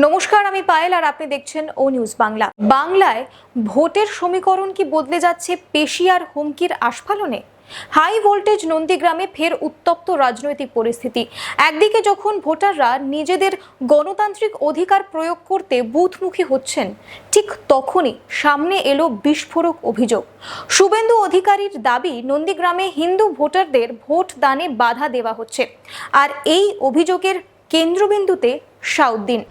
নমস্কার, আমি পায়েল আর আপনি দেখছেন ও নিউজ বাংলা। বাংলায় ভোটের সমীকরণ কি বদলে যাচ্ছে পেশি আর হুমকির আস্ফালনে? হাই ভোল্টেজ নন্দীগ্রামে ফের উত্তপ্ত রাজনৈতিক পরিস্থিতি। একদিকে যখন ভোটাররা নিজেদের গণতান্ত্রিক অধিকার প্রয়োগ করতে বুথমুখী হচ্ছেন, ঠিক তখনই সামনে এলো বিস্ফোরক অভিযোগ। শুভেন্দু অধিকারীর দাবি, নন্দীগ্রামে হিন্দু ভোটারদের ভোট দানে বাধা দেওয়া হচ্ছে। আর এই অভিযোগের কেন্দ্রবিন্দুতে সাউদ্দিন।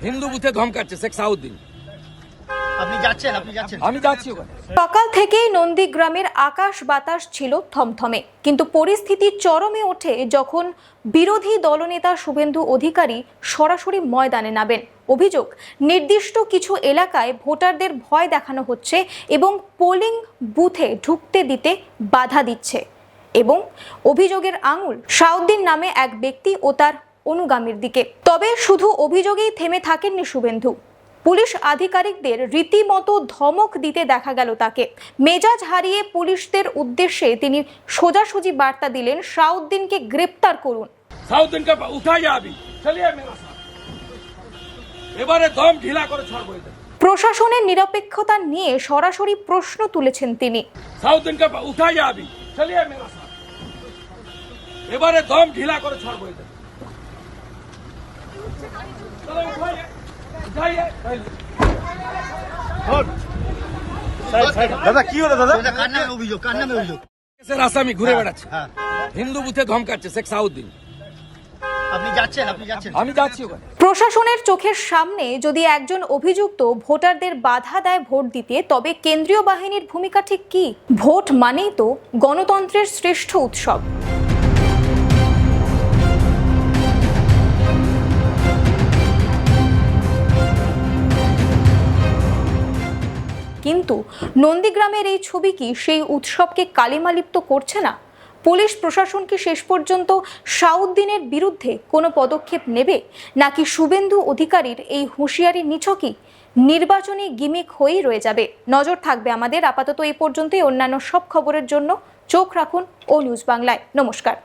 হিন্দু বুথে ধমকাচ্ছে শেখ সাউদ্দিন। আপনি যাচ্ছেন? আমি যাচ্ছি ওখানে। সকাল থেকেই নন্দীগ্রামের আকাশ বাতাস ছিল থমথমে, কিন্তু পরিস্থিতি চরমে ওঠে যখন বিরোধী দলনেতা শুভেন্দু অধিকারী সরাসরি ময়দানে নামেন। অভিযোগ, নির্দিষ্ট কিছু এলাকায় ভোটারদের ভয় দেখানো হচ্ছে এবং পোলিং বুথে ঢুকতে দিতে বাধা দিচ্ছে। এবং অভিযোগের আঙুল সাউদ্দিন নামে এক ব্যক্তি ও তার অনুগামীর দিকে। তবে শুধু অভিযোগেই থেমে থাকেননি শুভেন্দু। পুলিশ আধিকারিকদের রীতিমতো ধমক দিতে দেখা গেল তাকে। মেজাজ হারিয়ে পুলিশদের উদ্দেশ্যে তিনি সোজাসুজি বার্তা দিলেন, সাউদ্দিনকে গ্রেপ্তার করুন। সাউদ্দিনকে উঠাই যাবি, চলিয়ে মেরা সাথ। এবারে দম ঢিলা করে ছাড়বো এদের। প্রশাসনের নিরপেক্ষতা নিয়ে সরাসরি প্রশ্ন তুলেছেন তিনি। সাউদ্দিনকে উঠাই যাবি, চলিয়ে মেরা সাথ। এবারে দম ঢিলা করে ছাড়বো এদের। দাদা কি হলো দাদা? কার নামে অভিযোগ? আসামি ঘুরে বেড়াচ্ছে, হিন্দু বুথে ধমকাচ্ছে শেখ সাউদ্দিন। আপনি যাচ্ছেন? আমি যাচ্ছি ওখানে। প্রশাসনের চোখের সামনে যদি একজন অভিযুক্ত ভোটারদের বাধা দেয় ভোট দিতে, তবে কেন্দ্রীয় বাহিনীর ভূমিকা ঠিক কি? ভোট মানেই তো গণতন্ত্রের শ্রেষ্ঠ উৎসব। কিন্তু নন্দীগ্রামের এই ছবি কি সেই উৎসবকে কালিমালিপ্ত করছে না? পুলিশ প্রশাসন কি শেষ পর্যন্ত সাউদ্দিনের বিরুদ্ধে কোনো পদক্ষেপ নেবে, নাকি শুভেন্দু অধিকারীর এই হুঁশিয়ারি নিছকই নির্বাচনী গিমিক হয়েই রয়ে যাবে? নজর থাকবে আমাদের। আপাতত এই পর্যন্তই। অন্যান্য সব খবরের জন্য চোখ রাখুন ও নিউজ বাংলায়। নমস্কার।